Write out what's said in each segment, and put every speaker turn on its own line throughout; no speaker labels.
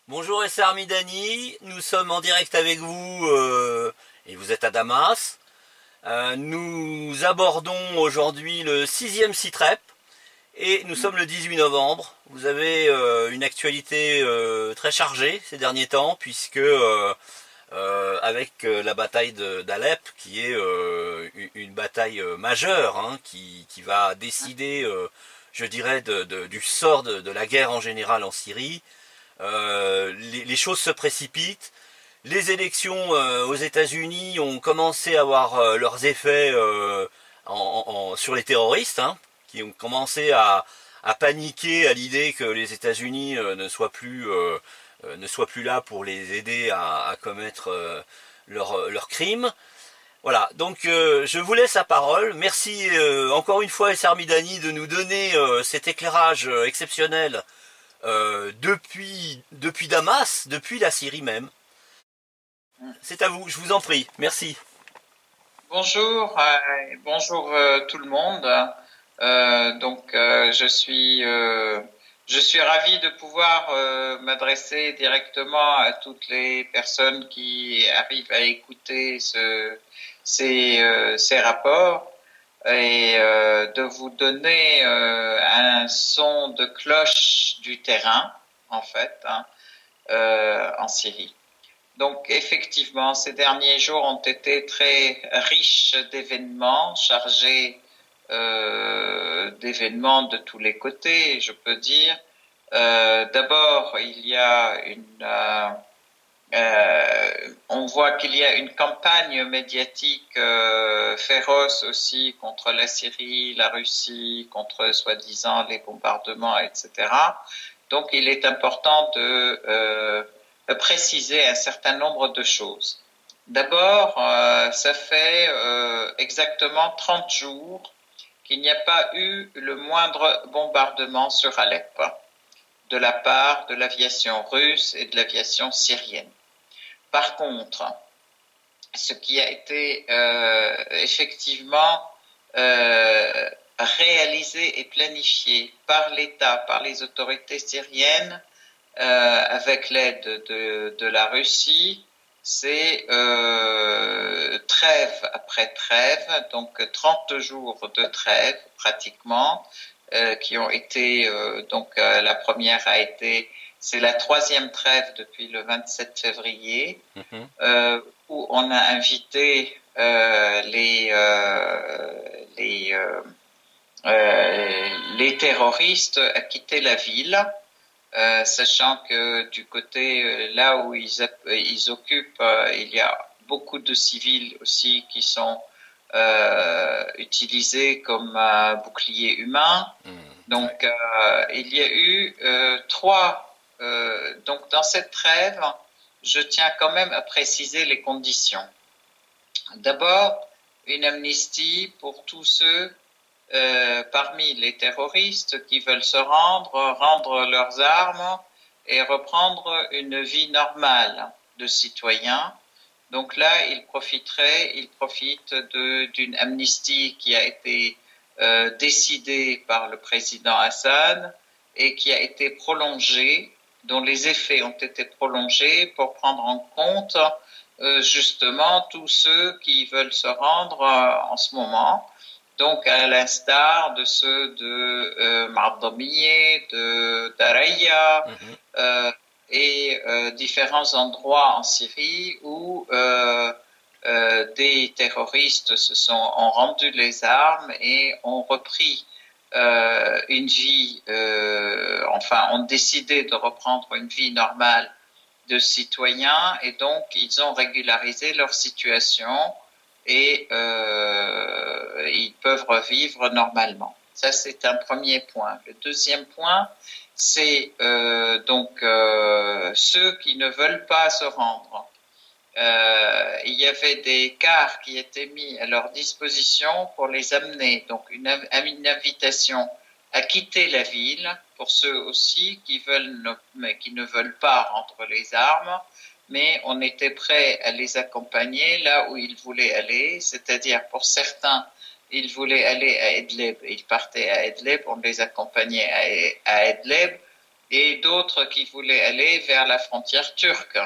Bonjour Essar Midani, nous sommes en direct avec vous et vous êtes à Damas. Nous abordons aujourd'hui le sixième CITREP et nous sommes le 18 novembre. Vous avez une actualité très chargée ces derniers temps puisque avec la bataille d'Alep qui est une bataille majeure qui va décider, je dirais, du sort de la guerre en général en Syrie. Les choses se précipitent. Les élections aux États-Unis ont commencé à avoir leurs effets sur les terroristes, qui ont commencé à paniquer à l'idée que les États-Unis ne soient plus là pour les aider à commettre leurs crimes. Voilà, donc je vous laisse la parole. Merci encore une fois Essar Midani de nous donner cet éclairage exceptionnel depuis Damas, depuis la Syrie même. C'est à vous, je vous en prie. Merci.
Bonjour, bonjour tout le monde. Je suis ravi de pouvoir m'adresser directement à toutes les personnes qui arrivent à écouter ces rapports et de vous donner un son de cloche du terrain, en fait, en Syrie. Donc effectivement, ces derniers jours ont été très riches d'événements, chargés d'événements de tous les côtés, je peux dire. D'abord, il y a on voit qu'il y a une campagne médiatique féroce aussi contre la Syrie, la Russie, contre soi-disant les bombardements, etc. Donc il est important de préciser un certain nombre de choses. D'abord, ça fait exactement 30 jours qu'il n'y a pas eu le moindre bombardement sur Alep de la part de l'aviation russe et de l'aviation syrienne. Par contre, ce qui a été effectivement réalisé et planifié par l'État, par les autorités syriennes, avec l'aide de la Russie, c'est trêve après trêve, donc 30 jours de trêve pratiquement, qui ont été, la première c'est la troisième trêve depuis le 27 février, où on a invité les terroristes à quitter la ville. Sachant que du côté là où ils occupent, il y a beaucoup de civils aussi qui sont utilisés comme boucliers humains. Donc il y a eu donc dans cette trêve, je tiens quand même à préciser les conditions. D'abord, une amnistie pour tous ceux parmi les terroristes qui veulent rendre leurs armes et reprendre une vie normale de citoyens. Donc là, ils profitent d'une amnistie qui a été décidée par le président Assad et qui a été prolongée, dont les effets ont été prolongés pour prendre en compte justement tous ceux qui veulent se rendre en ce moment. Donc, à l'instar de ceux de Mardamiye, de Daraya, et différents endroits en Syrie où des terroristes ont rendu les armes et ont repris une vie, ont décidé de reprendre une vie normale de citoyens, et donc ils ont régularisé leur situation et ils peuvent revivre normalement. Ça, c'est un premier point. Le deuxième point, c'est ceux qui ne veulent pas se rendre. Il y avait des cars qui étaient mis à leur disposition pour les amener. Donc une invitation à quitter la ville pour ceux aussi qui ne veulent pas rendre les armes, mais on était prêt à les accompagner là où ils voulaient aller, c'est-à-dire pour certains, ils voulaient aller à Idlib, ils partaient à Idlib, on les accompagnait à Idlib. et d'autres qui voulaient aller vers la frontière turque.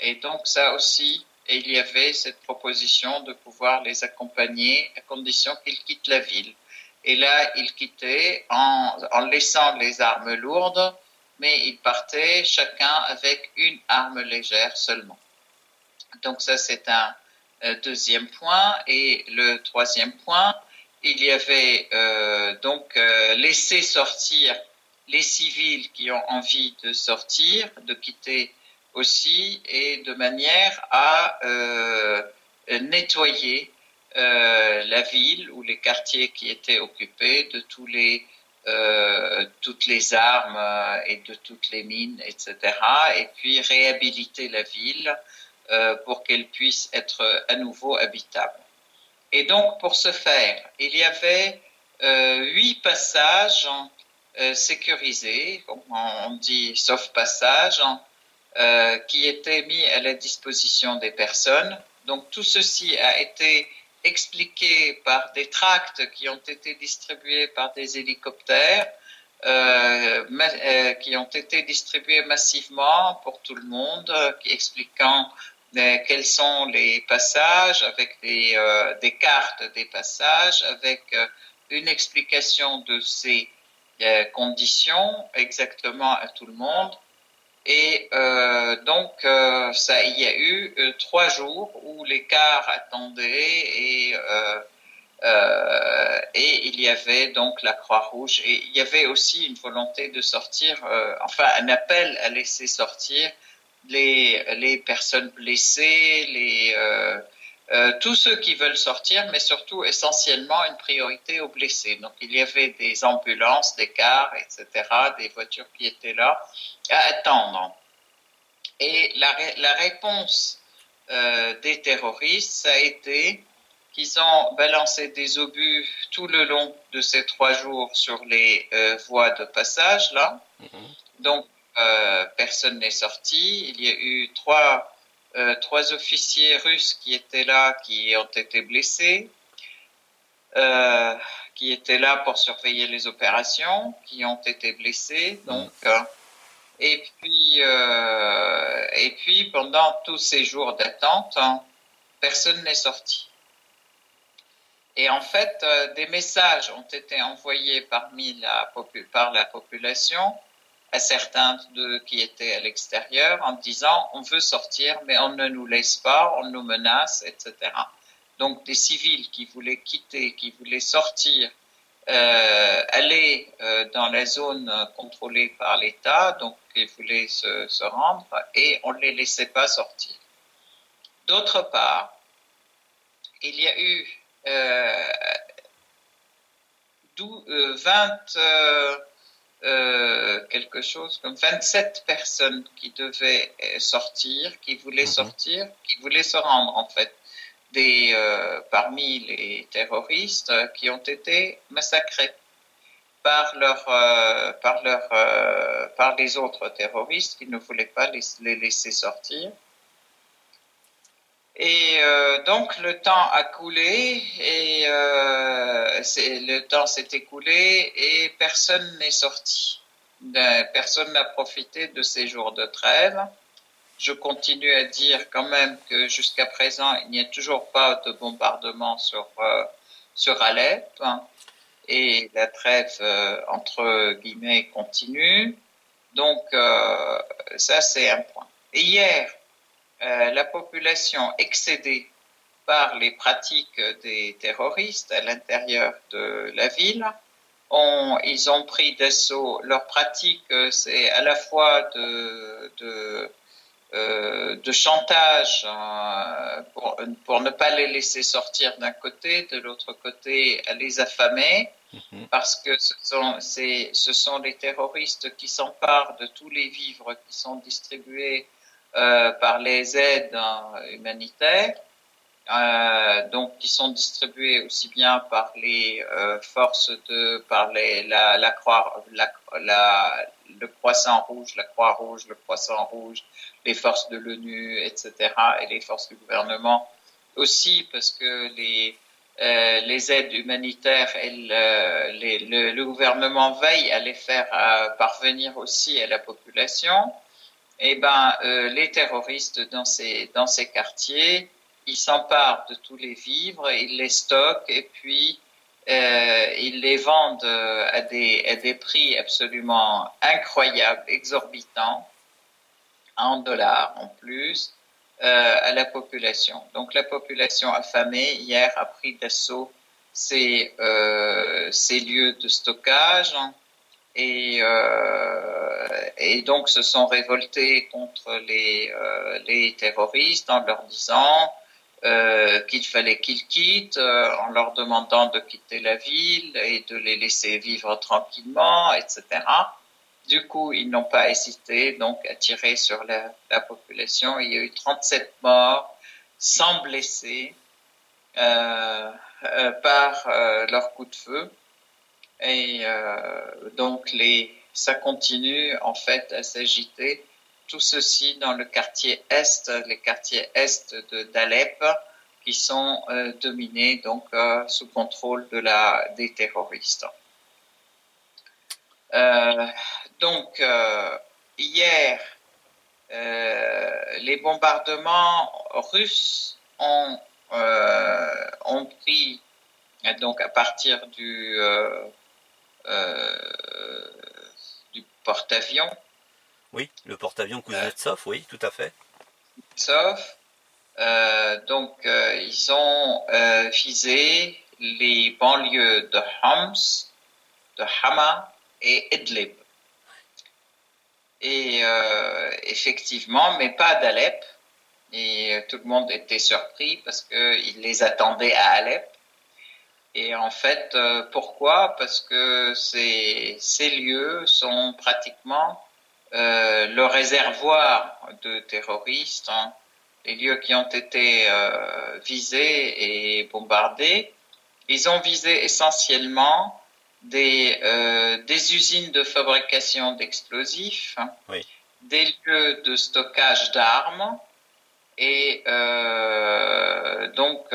Et donc ça aussi, il y avait cette proposition de pouvoir les accompagner à condition qu'ils quittent la ville. Et là, ils quittaient en laissant les armes lourdes, mais ils partaient chacun avec une arme légère seulement. Donc ça, c'est un deuxième point. Et le troisième point, il y avait donc laissé sortir les civils qui ont envie de sortir, de quitter aussi, et de manière à nettoyer la ville ou les quartiers qui étaient occupés de toutes les armes et de toutes les mines, etc. Et puis réhabiliter la ville pour qu'elle puisse être à nouveau habitable. Et donc, pour ce faire, il y avait 8 passages sécurisés, on dit sauf passage, qui étaient mis à la disposition des personnes. Donc, tout ceci a été expliqué par des tracts qui ont été distribués par des hélicoptères, qui ont été distribués massivement pour tout le monde, expliquant quels sont les passages, avec des cartes des passages, avec une explication de ces conditions exactement à tout le monde. Et donc, il y a eu 3 jours où les cars attendaient et il y avait donc la Croix-Rouge. Et il y avait aussi une volonté de sortir, un appel à laisser sortir les personnes blessées, tous ceux qui veulent sortir, mais surtout essentiellement une priorité aux blessés. Donc il y avait des ambulances, des cars, etc., des voitures qui étaient là à attendre. Et la réponse des terroristes, ça a été qu'ils ont balancé des obus tout le long de ces 3 jours sur les voies de passage là. Donc personne n'est sorti. Il y a eu 3 officiers russes qui étaient là, qui ont été blessés, qui étaient là pour surveiller les opérations, qui ont été blessés. Donc, et puis pendant tous ces jours d'attente, personne n'est sorti. Et en fait, des messages ont été envoyés par la population à certains qui étaient à l'extérieur en disant on veut sortir mais on ne nous laisse pas, on nous menace, etc. Donc des civils qui voulaient quitter, qui voulaient sortir, aller dans la zone contrôlée par l'État, donc ils voulaient se rendre et on ne les laissait pas sortir. D'autre part, il y a eu 27 personnes qui devaient sortir, qui voulaient sortir, qui voulaient se rendre en fait, parmi les terroristes qui ont été massacrés par les autres terroristes qui ne voulaient pas les laisser sortir. Et donc le temps a coulé et le temps s'est écoulé et personne n'est sorti. Personne n'a profité de ces jours de trêve. Je continue à dire quand même que jusqu'à présent, il n'y a toujours pas de bombardement sur Alep, et la trêve entre guillemets continue. Donc ça c'est un point. Et hier, la population excédée par les pratiques des terroristes à l'intérieur de la ville, ils ont pris d'assaut. Leur pratique, c'est à la fois de chantage pour ne pas les laisser sortir d'un côté, de l'autre côté à les affamer, parce que ce sont les terroristes qui s'emparent de tous les vivres qui sont distribués par les aides humanitaires, donc qui sont distribués aussi bien par les forces le Croissant Rouge, la Croix-Rouge, le Croissant Rouge, les forces de l'ONU, etc., et les forces du gouvernement aussi, parce que les aides humanitaires et le gouvernement veille à les faire parvenir aussi à la population, et ben les terroristes dans ces quartiers, ils s'emparent de tous les vivres, ils les stockent et puis ils les vendent à des prix absolument incroyables, exorbitants, en dollars en plus, à la population. Donc la population affamée, hier, a pris d'assaut ces lieux de stockage et donc se sont révoltés contre les terroristes en leur disant qu'il fallait qu'ils quittent, en leur demandant de quitter la ville et de les laisser vivre tranquillement, etc. Du coup, ils n'ont pas hésité donc à tirer sur la population. Il y a eu 37 morts, 100 blessés par leur coup de feu. Et donc ça continue en fait à s'agiter. Tout ceci dans le quartier est, les quartiers est d'Alep, qui sont dominés donc sous contrôle des terroristes. Donc hier, les bombardements russes ont pris donc à partir du porte-avions.
Oui, le porte-avions Kuznetsov, oui, tout à fait.
Sauf, donc ils ont visé les banlieues de Homs, de Hama et Idlib. Et effectivement, mais pas d'Alep. Et tout le monde était surpris parce qu'ils les attendaient à Alep. Et en fait, pourquoi? Parce que ces lieux sont pratiquement le réservoir de terroristes, hein. Les lieux qui ont été visés et bombardés, ils ont visé essentiellement des usines de fabrication d'explosifs,
oui,
des lieux de stockage d'armes et donc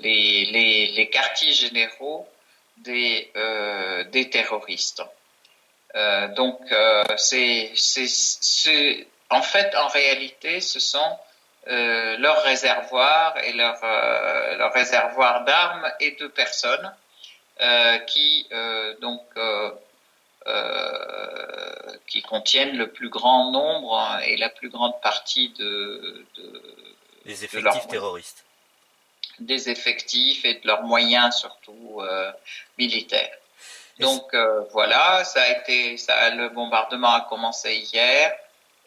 les quartiers généraux des terroristes. Donc en fait, en réalité, ce sont leurs réservoirs et leur réservoir d'armes et de personnes qui contiennent le plus grand nombre et la plus grande partie
les effectifs terroristes.
Des effectifs et de leurs moyens surtout militaires. Donc voilà, le bombardement a commencé hier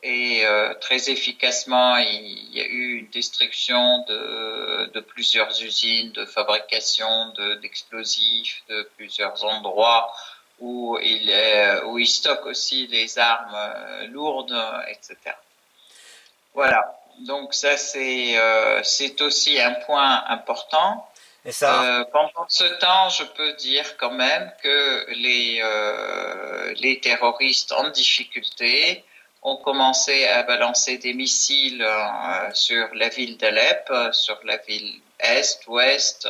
et très efficacement il y a eu une destruction de plusieurs usines de fabrication d'explosifs, de plusieurs endroits où ils stockent aussi les armes lourdes, etc. Voilà. Donc ça c'est aussi un point important.
Et ça,
Pendant ce temps, je peux dire quand même que les terroristes en difficulté ont commencé à balancer des missiles sur la ville d'Alep, sur la ville est, ouest,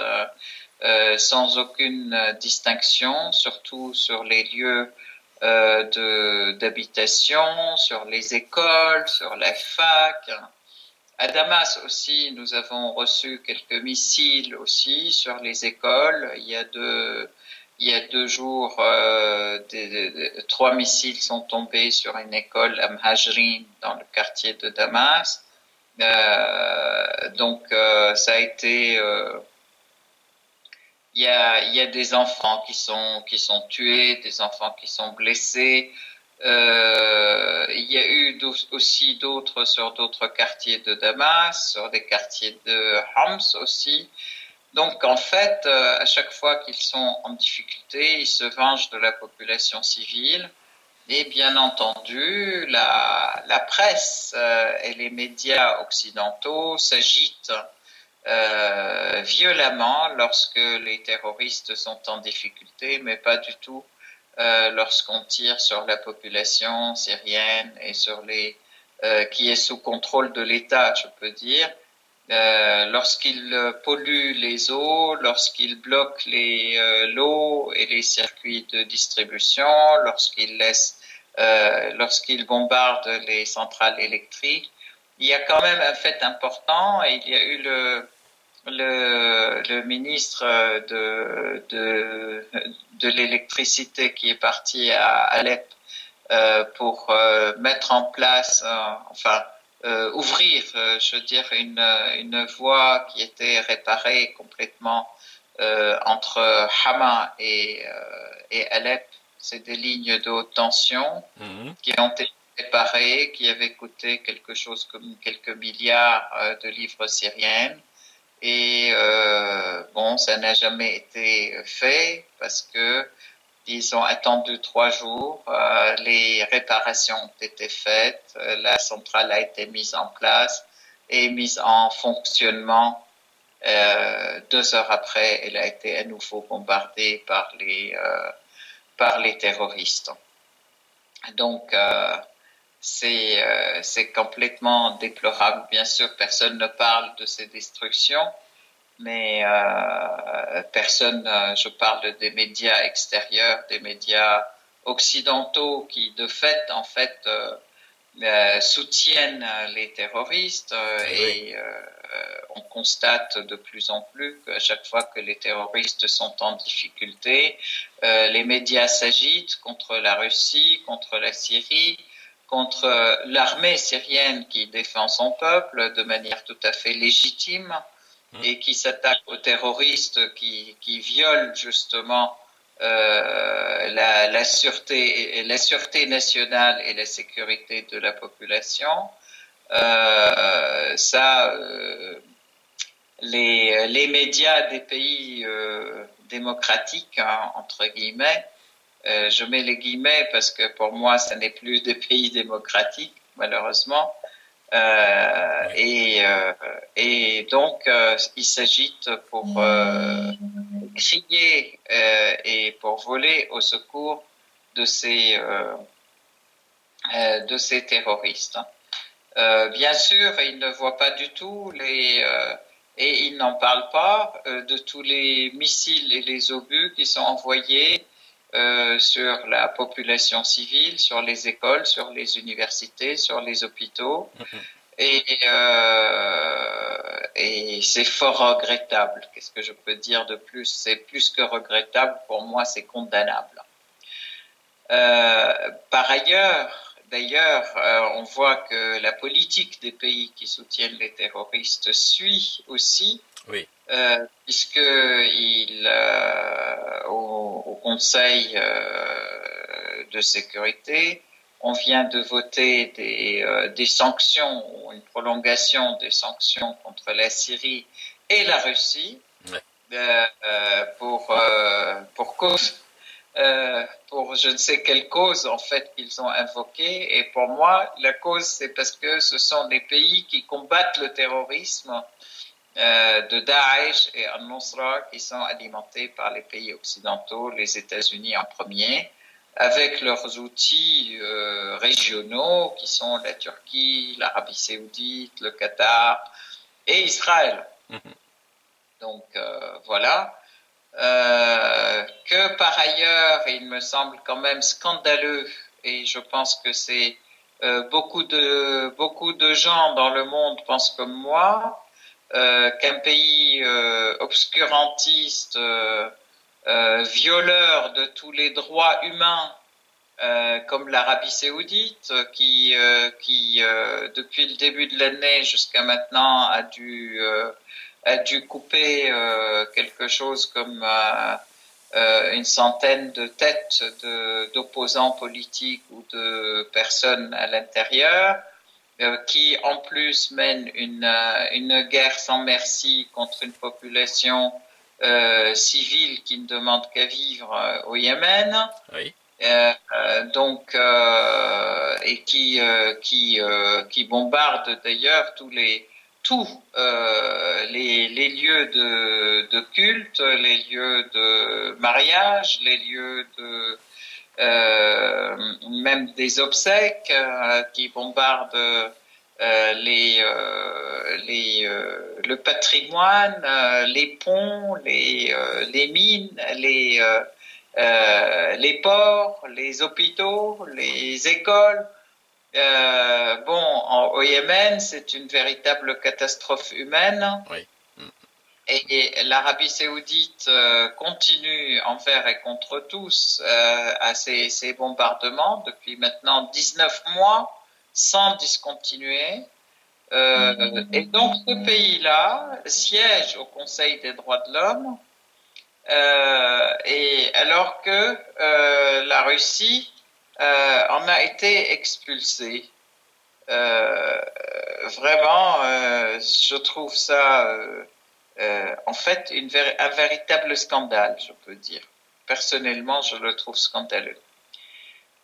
sans aucune distinction, surtout sur les lieux d'habitation, sur les écoles, sur la fac. À Damas aussi, nous avons reçu quelques missiles aussi sur les écoles. Il y a 2 jours, 3 missiles sont tombés sur une école à Mhajrin dans le quartier de Damas. Donc ça a été il y a des enfants qui sont tués, des enfants qui sont blessés. Il y a eu aussi d'autres sur d'autres quartiers de Damas, sur des quartiers de Homs aussi. Donc en fait, à chaque fois qu'ils sont en difficulté, ils se vengent de la population civile. Et bien entendu, la presse et les médias occidentaux s'agitent violemment lorsque les terroristes sont en difficulté, mais pas du tout lorsqu'on tire sur la population syrienne et sur qui est sous contrôle de l'État, je peux dire. lorsqu'ils polluent les eaux, lorsqu'ils bloquent l'eau et les circuits de distribution, lorsqu'ils bombardent les centrales électriques. Il y a quand même un fait important, et il y a eu le ministre de l'électricité qui est parti à Alep pour mettre en place, ouvrir, je veux dire, une voie qui était réparée complètement entre Hama et Alep. C'est des lignes de haute tension qui ont été réparées, qui avaient coûté quelque chose comme quelques milliards de livres syriennes. Et bon, ça n'a jamais été fait parce que ils ont attendu 3 jours, les réparations ont été faites, la centrale a été mise en place et mise en fonctionnement. 2 heures après, elle a été à nouveau bombardée par les terroristes. Donc, c'est complètement déplorable. Bien sûr, personne ne parle de ces destructions, mais personne, je parle des médias extérieurs, des médias occidentaux qui, de fait, en fait, soutiennent les terroristes et on constate de plus en plus qu'à chaque fois que les terroristes sont en difficulté, les médias s'agitent contre la Russie, contre la Syrie, contre l'armée syrienne qui défend son peuple de manière tout à fait légitime et qui s'attaque aux terroristes qui violent justement la sûreté nationale et la sécurité de la population. Les médias des pays démocratiques, hein, entre guillemets, je mets les guillemets parce que pour moi, ce n'est plus des pays démocratiques, malheureusement. Et donc, il s'agit pour crier et pour voler au secours de ces terroristes. Bien sûr, ils ne voient pas du tout et ils n'en parlent pas de tous les missiles et les obus qui sont envoyés sur la population civile, sur les écoles, sur les universités, sur les hôpitaux. Et c'est fort regrettable. Qu'est-ce que je peux dire de plus? C'est plus que regrettable. Pour moi, c'est condamnable. Par ailleurs, d'ailleurs, on voit que la politique des pays qui soutiennent les terroristes suit aussi.
Oui.
Puisque au Conseil de sécurité, on vient de voter des sanctions, ou une prolongation des sanctions contre la Syrie et la Russie, pour je ne sais quelle cause en fait qu'ils ont invoquée. Et pour moi, la cause, c'est parce que ce sont des pays qui combattent le terrorisme de Daesh et Al-Nusra, qui sont alimentés par les pays occidentaux, les États-Unis en premier, avec leurs outils régionaux qui sont la Turquie, l'Arabie Saoudite, le Qatar et Israël. Donc voilà. Que par ailleurs, il me semble quand même scandaleux, et je pense que c'est beaucoup de gens dans le monde pensent comme moi, qu'un pays obscurantiste, violeur de tous les droits humains, comme l'Arabie Saoudite, qui depuis le début de l'année jusqu'à maintenant a dû couper quelque chose comme une centaine de têtes d'opposants politiques ou de personnes à l'intérieur, qui en plus mène une guerre sans merci contre une population civile qui ne demande qu'à vivre au Yémen.
Oui.
Et qui bombarde d'ailleurs tous les lieux de culte, les lieux de mariage, les lieux de même des obsèques, qui bombardent le patrimoine, les ponts, les mines, les ports, les hôpitaux, les écoles. Au Yémen, c'est une véritable catastrophe humaine.
Oui.
Et l'Arabie saoudite continue envers et contre tous à ces bombardements depuis maintenant 19 mois sans discontinuer. Et donc ce pays-là siège au Conseil des droits de l'homme et alors que la Russie en a été expulsée. Vraiment, je trouve ça en fait un véritable scandale, je peux dire. Personnellement, je le trouve scandaleux.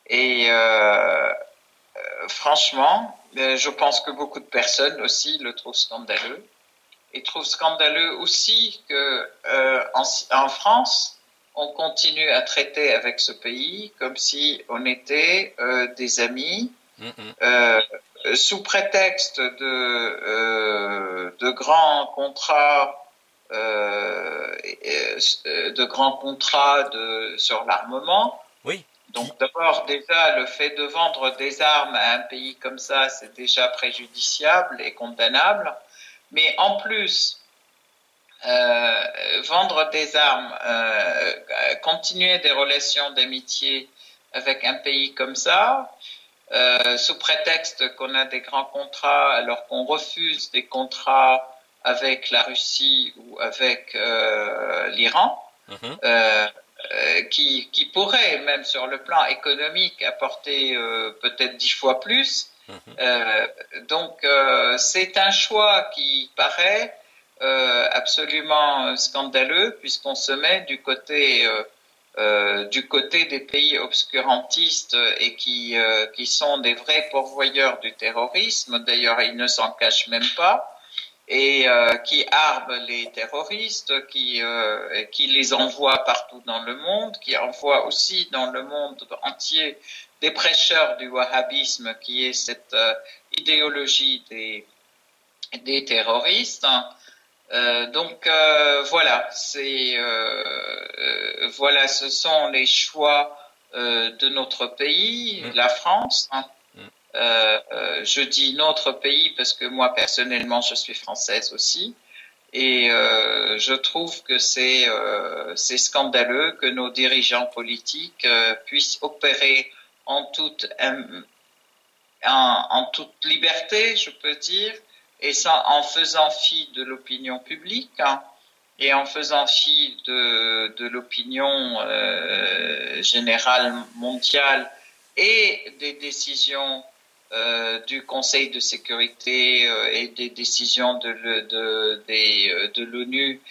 Et franchement, je pense que beaucoup de personnes aussi le trouvent scandaleux. Et trouvent scandaleux aussi que en France, on continue à traiter avec ce pays comme si on était des amis, sous prétexte de grands contrats, sur l'armement.
Oui.
Donc d'abord déjà le fait de vendre des armes à un pays comme ça, c'est déjà préjudiciable et condamnable. Mais en plus, vendre des armes, continuer des relations d'amitié avec un pays comme ça, sous prétexte qu'on a des grands contrats alors qu'on refuse des contrats avec la Russie ou avec l'Iran, qui pourrait, même sur le plan économique, apporter peut-être 10 fois plus. Donc, c'est un choix qui paraît absolument scandaleux, puisqu'on se met du côté des pays obscurantistes et qui sont des vrais pourvoyeurs du terrorisme. D'ailleurs, ils ne s'en cachent même pas. Et qui arment les terroristes, qui les envoient partout dans le monde, qui envoient aussi dans le monde entier des prêcheurs du wahhabisme, qui est cette idéologie des terroristes. Voilà, voilà, ce sont les choix de notre pays, la France. Je dis notre pays parce que moi personnellement je suis française aussi et je trouve que c'est scandaleux que nos dirigeants politiques puissent opérer en toute liberté, je peux dire, et en faisant fi de l'opinion publique et en faisant fi de l'opinion générale mondiale et des décisions du Conseil de sécurité et des décisions de l'ONU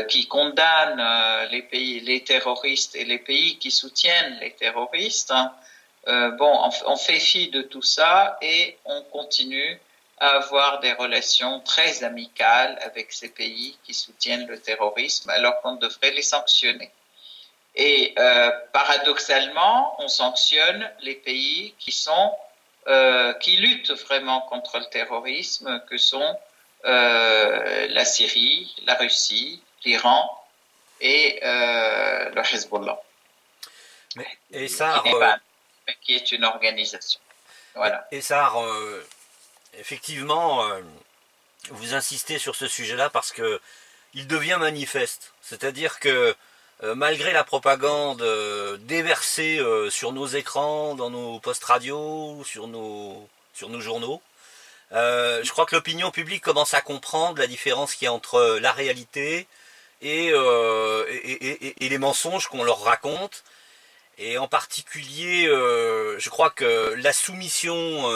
qui condamnent les terroristes et les pays qui soutiennent les terroristes. On fait fi de tout ça et on continue à avoir des relations très amicales avec ces pays qui soutiennent le terrorisme alors qu'on devrait les sanctionner. Et paradoxalement, on sanctionne les pays qui luttent vraiment contre le terrorisme, que sont la Syrie, la Russie, l'Iran et le Hezbollah. Qui est une organisation. Voilà.
Et ça, effectivement, vous insistez sur ce sujet-là parce que il devient manifeste. C'est-à-dire que malgré la propagande déversée sur nos écrans, dans nos postes radio, sur nos journaux, je crois que l'opinion publique commence à comprendre la différence qu'il y a entre la réalité et les mensonges qu'on leur raconte. Et en particulier, je crois que la soumission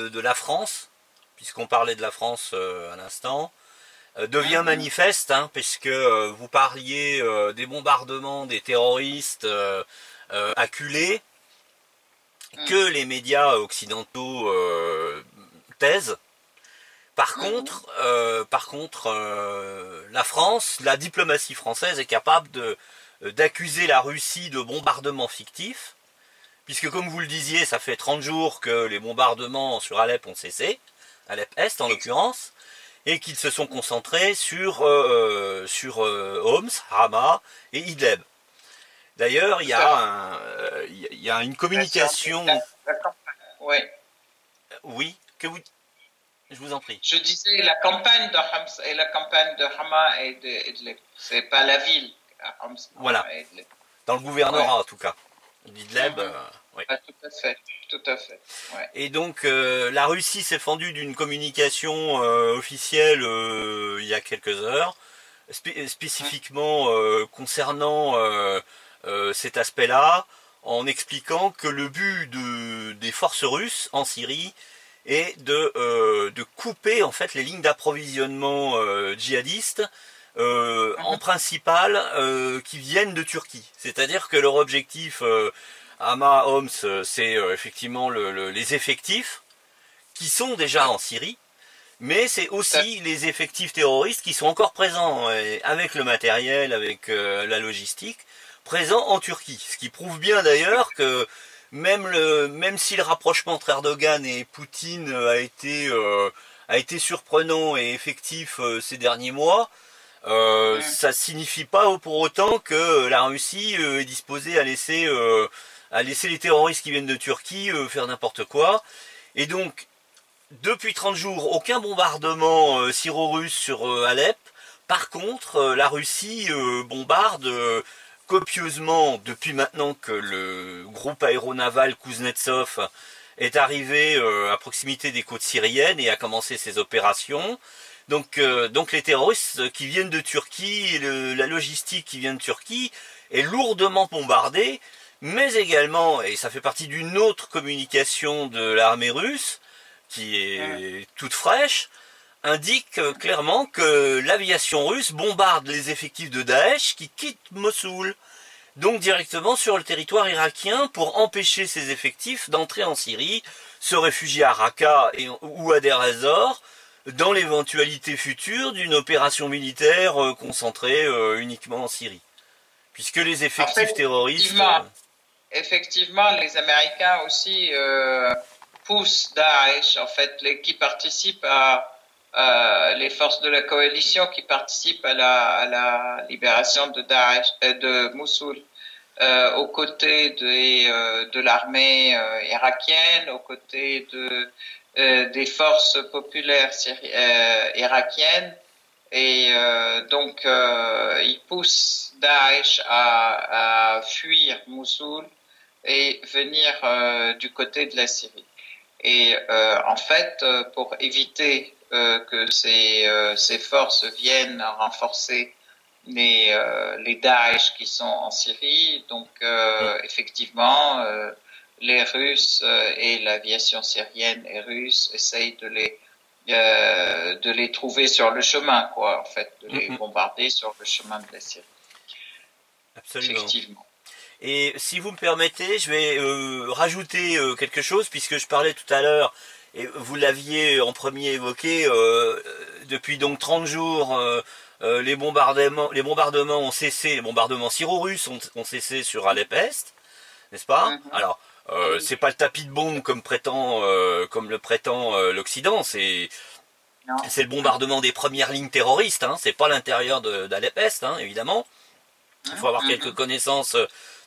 de la France, puisqu'on parlait de la France à l'instant, devient manifeste, puisque vous parliez des bombardements des terroristes acculés, que les médias occidentaux taisent. Par contre, la France, la diplomatie française est capable d'accuser la Russie de bombardements fictifs, puisque comme vous le disiez, ça fait 30 jours que les bombardements sur Alep ont cessé, Alep-Est en l'occurrence, et qu'ils se sont concentrés sur Homs, Hama et Idlib. D'ailleurs, il y a une communication...
La campagne, oui.
Oui, je vous en prie.
Je disais la campagne de Homs et la campagne de Hama et d'Idlib. C'est pas la ville, Homs,
voilà.
et Idlib.
Dans le gouvernorat, en tout cas. D'Idlib, oui.
Ah, tout à fait, tout à fait. Ouais.
Et donc, la Russie s'est fendue d'une communication officielle il y a quelques heures, spécifiquement concernant cet aspect-là, en expliquant que le but des forces russes en Syrie est de couper en fait les lignes d'approvisionnement djihadistes en principal qui viennent de Turquie. C'est-à-dire que leur objectif Hama, Homs, c'est effectivement les effectifs qui sont déjà en Syrie, mais c'est aussi les effectifs terroristes qui sont encore présents avec le matériel, avec la logistique, présents en Turquie. Ce qui prouve bien d'ailleurs que même si le rapprochement entre Erdogan et Poutine a été surprenant et effectif ces derniers mois, ça signifie pas pour autant que la Russie est disposée à laisser les terroristes qui viennent de Turquie faire n'importe quoi. Et donc, depuis 30 jours, aucun bombardement syro-russe sur Alep. Par contre, la Russie bombarde copieusement depuis maintenant que le groupe aéronaval Kuznetsov est arrivé à proximité des côtes syriennes et a commencé ses opérations. Donc les terroristes qui viennent de Turquie, la logistique qui vient de Turquie est lourdement bombardée, mais également, et ça fait partie d'une autre communication de l'armée russe, qui est toute fraîche, indique clairement que l'aviation russe bombarde les effectifs de Daesh qui quittent Mossoul, donc directement sur le territoire irakien pour empêcher ces effectifs d'entrer en Syrie, se réfugier à Raqqa ou à Deir ez-Zor, dans l'éventualité future d'une opération militaire concentrée uniquement en Syrie. Puisque les effectifs terroristes...
Effectivement, les Américains aussi poussent Daesh, en fait, qui participent les forces de la coalition qui participent à la libération de Daesh, de Mossoul, aux côtés de l'armée irakienne, aux côtés des forces populaires irakiennes, et donc ils poussent Daesh à fuir Mossoul et venir du côté de la Syrie. Et en fait, pour éviter que ces forces viennent renforcer les Daesh qui sont en Syrie, donc effectivement, les Russes et l'aviation syrienne et russe essayent de les trouver sur le chemin, quoi, en fait, de les bombarder sur le chemin de la Syrie.
Absolument.
Effectivement.
Et si vous me permettez, je vais rajouter quelque chose, puisque je parlais tout à l'heure, et vous l'aviez en premier évoqué, depuis donc 30 jours, les bombardements ont cessé, les bombardements syro-russes ont cessé sur Alep-Est, n'est-ce pas? Alors, c'est pas le tapis de bombes comme le prétend l'Occident, c'est le bombardement des premières lignes terroristes, hein, c'est pas l'intérieur d'Alep-Est, hein, évidemment. Il faut avoir quelques connaissances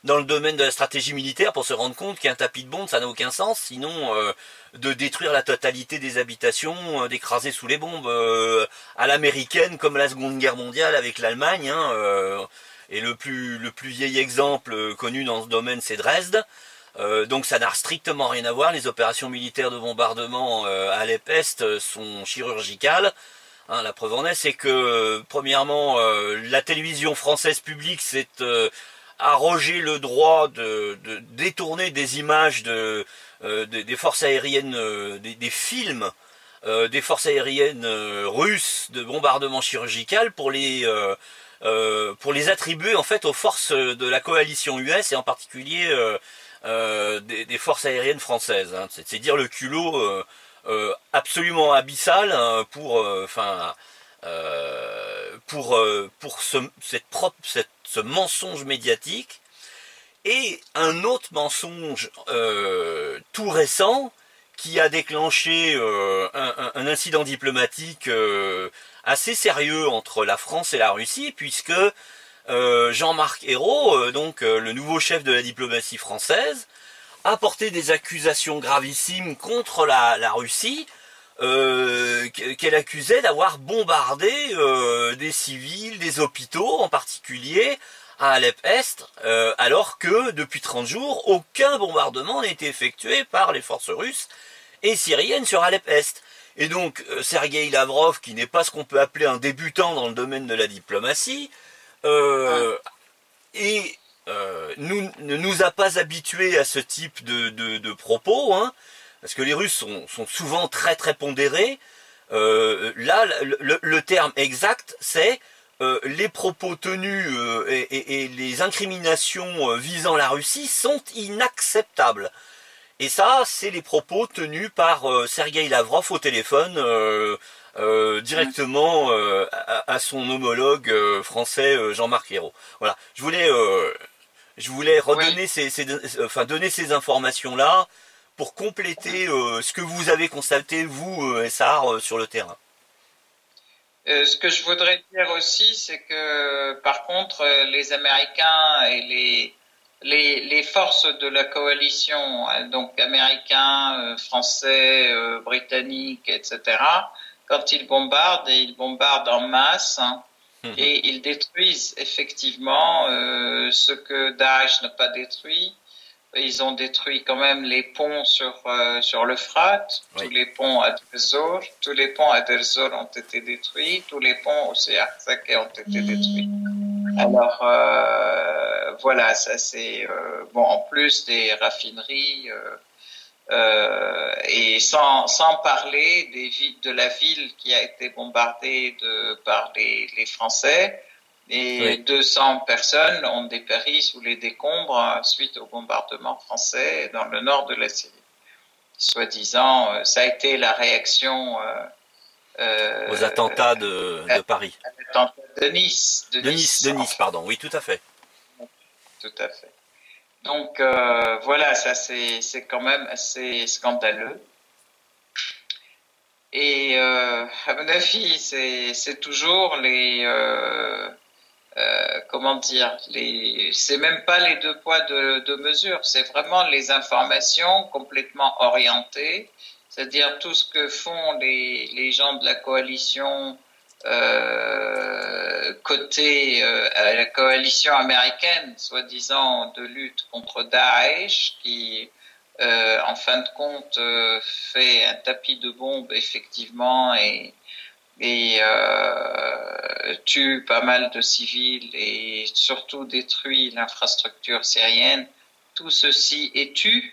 dans le domaine de la stratégie militaire pour se rendre compte qu'un tapis de bombes, ça n'a aucun sens, sinon de détruire la totalité des habitations, d'écraser sous les bombes à l'américaine, comme la Seconde Guerre mondiale avec l'Allemagne, hein, et le plus vieil exemple connu dans ce domaine, c'est Dresde. Donc ça n'a strictement rien à voir, les opérations militaires de bombardement à Alep-Est sont chirurgicales. Hein, la preuve en est, c'est que premièrement, la télévision française publique s'est arrogé le droit de détourner des images des forces aériennes, des films des forces aériennes russes de bombardement chirurgical pour les attribuer en fait aux forces de la coalition US et en particulier des forces aériennes françaises. Hein. C'est dire le culot absolument abyssal hein, pour ce mensonge médiatique. Et un autre mensonge tout récent qui a déclenché un incident diplomatique assez sérieux entre la France et la Russie, puisque Jean-Marc Ayrault, donc le nouveau chef de la diplomatie française, a porté des accusations gravissimes contre la Russie, qu'elle accusait d'avoir bombardé des civils, des hôpitaux en particulier, à Alep-Est, alors que depuis 30 jours, aucun bombardement n'a été effectué par les forces russes et syriennes sur Alep-Est. Et donc, Sergueï Lavrov, qui n'est pas ce qu'on peut appeler un débutant dans le domaine de la diplomatie, ne nous a pas habitués à ce type de propos, hein, parce que les Russes sont souvent très très pondérés. Là, le terme exact, c'est les propos tenus et les incriminations visant la Russie sont inacceptables. Et ça, c'est les propos tenus par Sergueï Lavrov au téléphone directement à son homologue français Jean-Marc Ayrault. Voilà, je voulais redonner donner ces informations-là pour compléter ce que vous avez constaté, vous, Essar, sur le terrain.
Ce que je voudrais dire aussi, c'est que par contre, les Américains et les forces de la coalition, donc Américains, Français, Britanniques, etc., quand ils bombardent en masse, hein, et ils détruisent effectivement ce que Daesh n'a pas détruit. Ils ont détruit quand même les ponts sur l'Euphrate, tous les ponts à Deir Zor ont été détruits, tous les ponts aussi à Arsake ont été détruits. Alors voilà, ça c'est bon, en plus des raffineries et sans parler de la ville qui a été bombardée par les Français. Et 200 personnes ont dépéri sous les décombres suite au bombardement français dans le nord de la Syrie. Soi-disant, ça a été la réaction
aux attentats de Paris.
De Nice.
De Nice, pardon. Oui, tout à fait.
Tout à fait. Donc voilà, ça c'est quand même assez scandaleux. Et à mon avis, c'est toujours comment dire, c'est même pas les deux poids deux mesures, c'est vraiment les informations complètement orientées, c'est-à-dire tout ce que font les gens de la coalition côté la coalition américaine, soi-disant de lutte contre Daesh, qui en fin de compte fait un tapis de bombes effectivement et tue pas mal de civils et surtout détruit l'infrastructure syrienne. Tout ceci est tu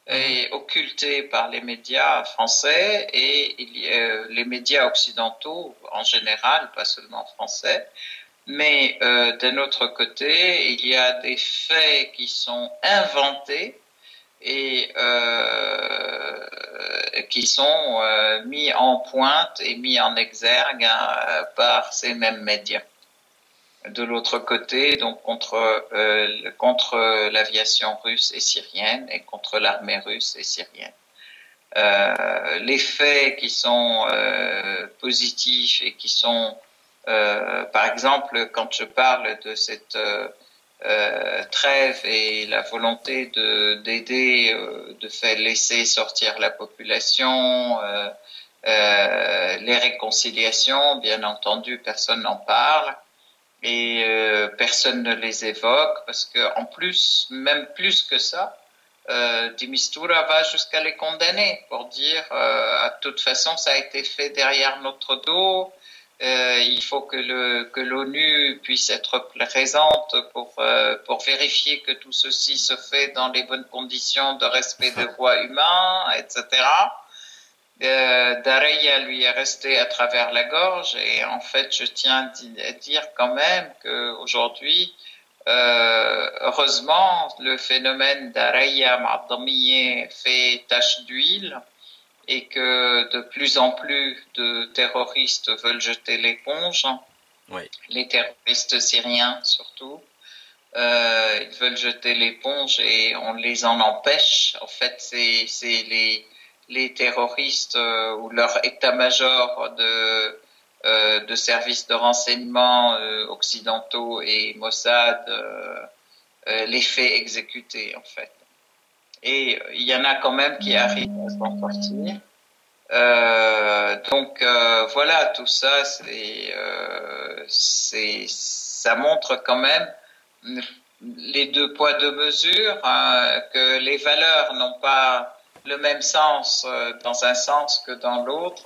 et occulté par les médias français et les médias occidentaux en général, pas seulement français. Mais d'un autre côté, il y a des faits qui sont inventés et qui sont mis en pointe et mis en exergue par ces mêmes médias. De l'autre côté, donc contre l'aviation russe et syrienne et contre l'armée russe et syrienne. Les faits qui sont positifs et qui sont, par exemple, quand je parle de cette trêve et la volonté d'aider, de faire laisser sortir la population, les réconciliations, bien entendu, personne n'en parle et personne ne les évoque parce que en plus, même plus que ça, de Mistura va jusqu'à les condamner pour dire à toute façon ça a été fait derrière notre dos. Il faut que l'ONU puisse être présente pour vérifier que tout ceci se fait dans les bonnes conditions de respect des droits humains, etc. Dareya lui est resté à travers la gorge et en fait je tiens à dire quand même qu'aujourd'hui heureusement le phénomène Dareya Ma'adamiye fait tache d'huile et que de plus en plus de terroristes veulent jeter l'éponge, les terroristes syriens surtout, ils veulent jeter l'éponge et on les en empêche. En fait, c'est les terroristes ou leur état-major de services de renseignement occidentaux et Mossad les fait exécuter en fait. Et il y en a quand même qui arrivent à s'en sortir. Donc voilà, tout ça, ça montre quand même les deux poids deux mesures, que les valeurs n'ont pas le même sens dans un sens que dans l'autre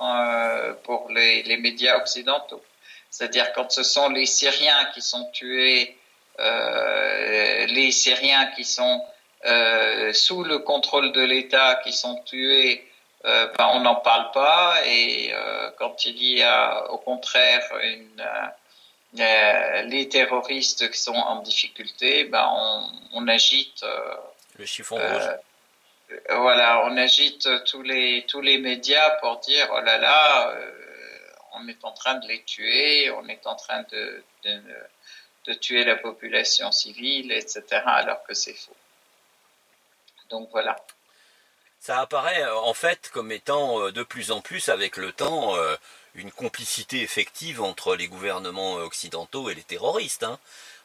pour les médias occidentaux. C'est-à-dire quand ce sont les Syriens qui sont tués, les Syriens qui sont sous le contrôle de l'État qui sont tués, on n'en parle pas, et quand il y a au contraire les terroristes qui sont en difficulté, on agite
le chiffon rouge.
Voilà, on agite tous les médias pour dire oh là là, on est en train de les tuer, on est en train de tuer la population civile, etc., alors que c'est faux. Donc voilà.
Ça apparaît en fait comme étant de plus en plus avec le temps une complicité effective entre les gouvernements occidentaux et les terroristes. Hein.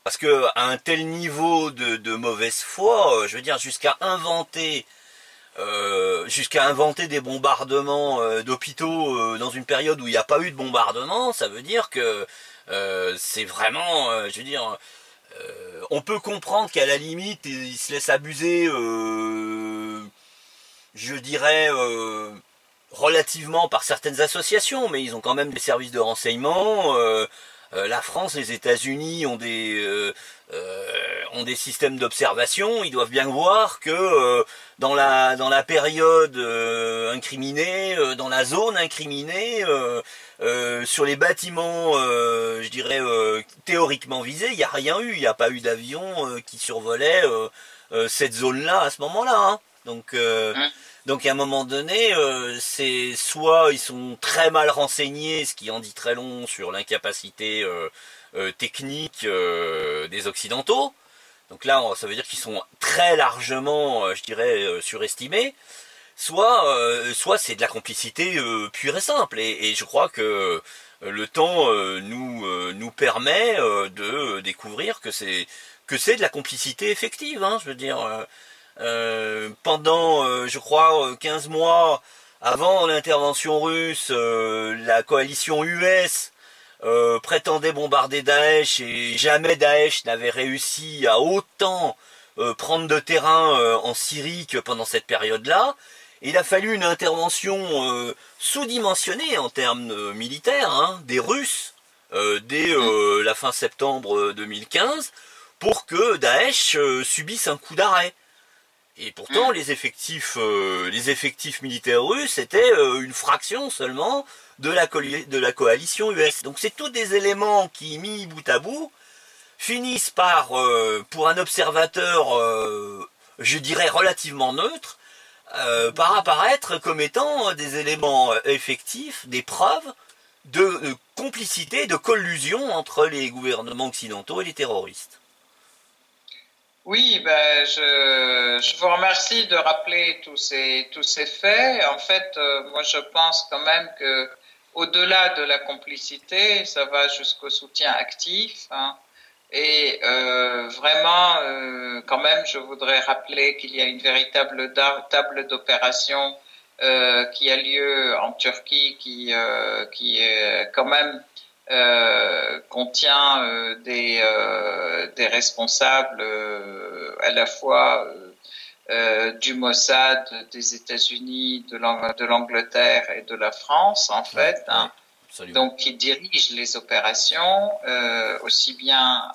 Parce que à un tel niveau de mauvaise foi, je veux dire jusqu'à inventer des bombardements d'hôpitaux dans une période où il n'y a pas eu de bombardement, ça veut dire que c'est vraiment, je veux dire, on peut comprendre qu'à la limite ils se laissent abuser, je dirais relativement par certaines associations, mais ils ont quand même des services de renseignement. La France, les États-Unis ont des systèmes d'observation. Ils doivent bien voir que dans la période incriminée, dans la zone incriminée, sur les bâtiments, je dirais théoriquement visés, il n'y a rien eu. Il n'y a pas eu d'avion qui survolait cette zone-là à ce moment-là. Hein. Donc à un moment donné, c'est soit ils sont très mal renseignés, ce qui en dit très long sur l'incapacité technique des Occidentaux. Donc là, ça veut dire qu'ils sont très largement, je dirais, surestimés. Soit c'est de la complicité pure et simple. Et je crois que le temps nous permet de découvrir que c'est de la complicité effective. Hein, je veux dire. Pendant, je crois, 15 mois avant l'intervention russe, la coalition US prétendait bombarder Daesh et jamais Daesh n'avait réussi à autant prendre de terrain en Syrie que pendant cette période-là. Il a fallu une intervention sous-dimensionnée en termes militaires hein, des Russes dès la fin septembre 2015 pour que Daesh subisse un coup d'arrêt. Et pourtant, les effectifs militaires russes étaient une fraction seulement de la coalition US. Donc c'est tous des éléments qui, mis bout à bout, finissent par, pour un observateur, je dirais relativement neutre, par apparaître comme étant des éléments effectifs, des preuves de complicité, de collusion entre les gouvernements occidentaux et les terroristes.
Oui, je vous remercie de rappeler tous ces faits. En fait, moi, je pense quand même que au-delà de la complicité, ça va jusqu'au soutien actif. Hein, et vraiment, quand même, je voudrais rappeler qu'il y a une véritable table d'opération qui a lieu en Turquie, qui est quand même contient des responsables à la fois du Mossad, des États-Unis, de l'Angleterre et de la France en fait, hein, donc qui dirigent les opérations aussi bien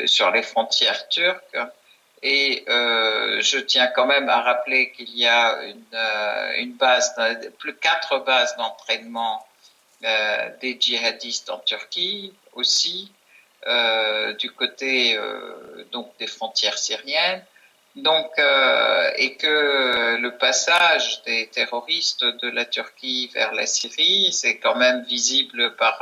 sur les frontières turques. Et je tiens quand même à rappeler qu'il y a quatre bases d'entraînement des djihadistes en Turquie aussi, du côté donc des frontières syriennes. Donc et que le passage des terroristes de la Turquie vers la Syrie, c'est quand même visible par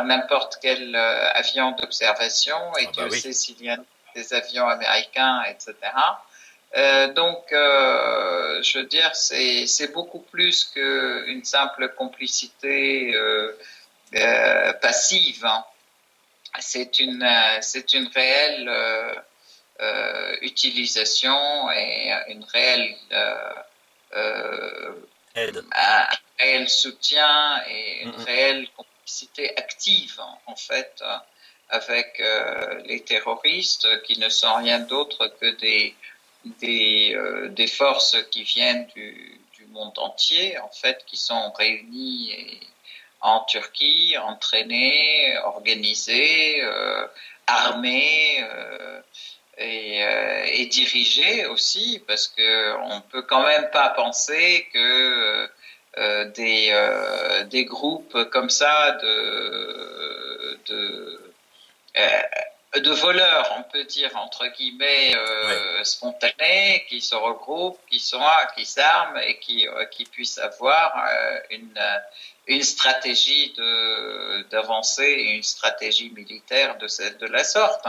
n'importe quel avion d'observation, et Dieu sait s'il y a des avions américains, etc. Je veux dire, c'est beaucoup plus qu'une simple complicité passive, hein. C'est une réelle utilisation et une réelle
Aide.
un réel soutien et une
Mm,
réelle complicité active, en fait, avec les terroristes qui ne sont rien d'autre que des forces qui viennent du monde entier, en fait, qui sont réunies en Turquie, entraînées, organisées, armées et dirigées aussi, parce que on peut quand même pas penser que des groupes comme ça de voleurs, on peut dire entre guillemets
ouais.
spontanés, qui se regroupent, qui sont là, qui s'arment et qui puissent avoir une stratégie d'avancée et une stratégie militaire de la sorte.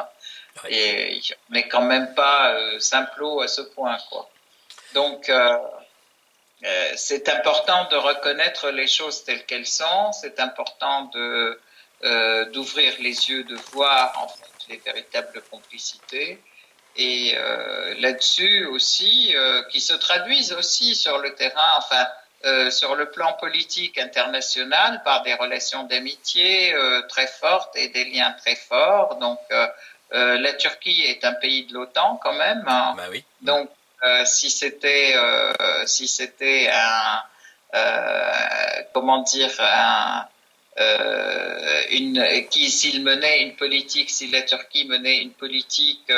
Ouais.
Et on n'est quand même pas simplo à ce point, quoi. Donc c'est important de reconnaître les choses telles qu'elles sont. C'est important d'ouvrir les yeux, de voir en fait les véritables complicités. Et là-dessus aussi, qui se traduisent aussi sur le terrain, enfin sur le plan politique international, par des relations d'amitié très fortes et des liens très forts. Donc la Turquie est un pays de l'OTAN quand même, hein.
Bah oui.
Donc si c'était un comment dire s'il menait une politique, si la Turquie menait une politique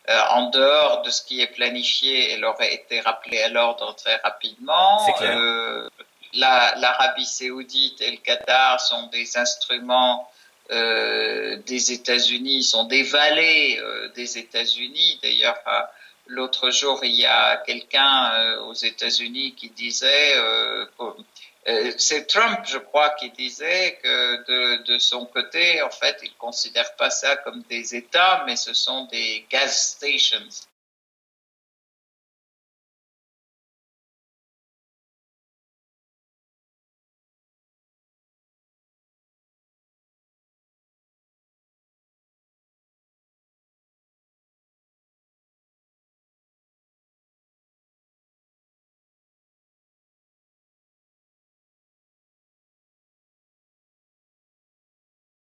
en dehors de ce qui est planifié, elle aurait été rappelée à l'ordre très rapidement.
C'est clair.
L'Arabie Saoudite et le Qatar sont des instruments des États-Unis, sont des valets des États-Unis. D'ailleurs, l'autre jour, il y a quelqu'un aux États-Unis qui disait c'est Trump, je crois, qui disait que de son côté, en fait, il considère pas ça comme des États, mais ce sont des gas stations.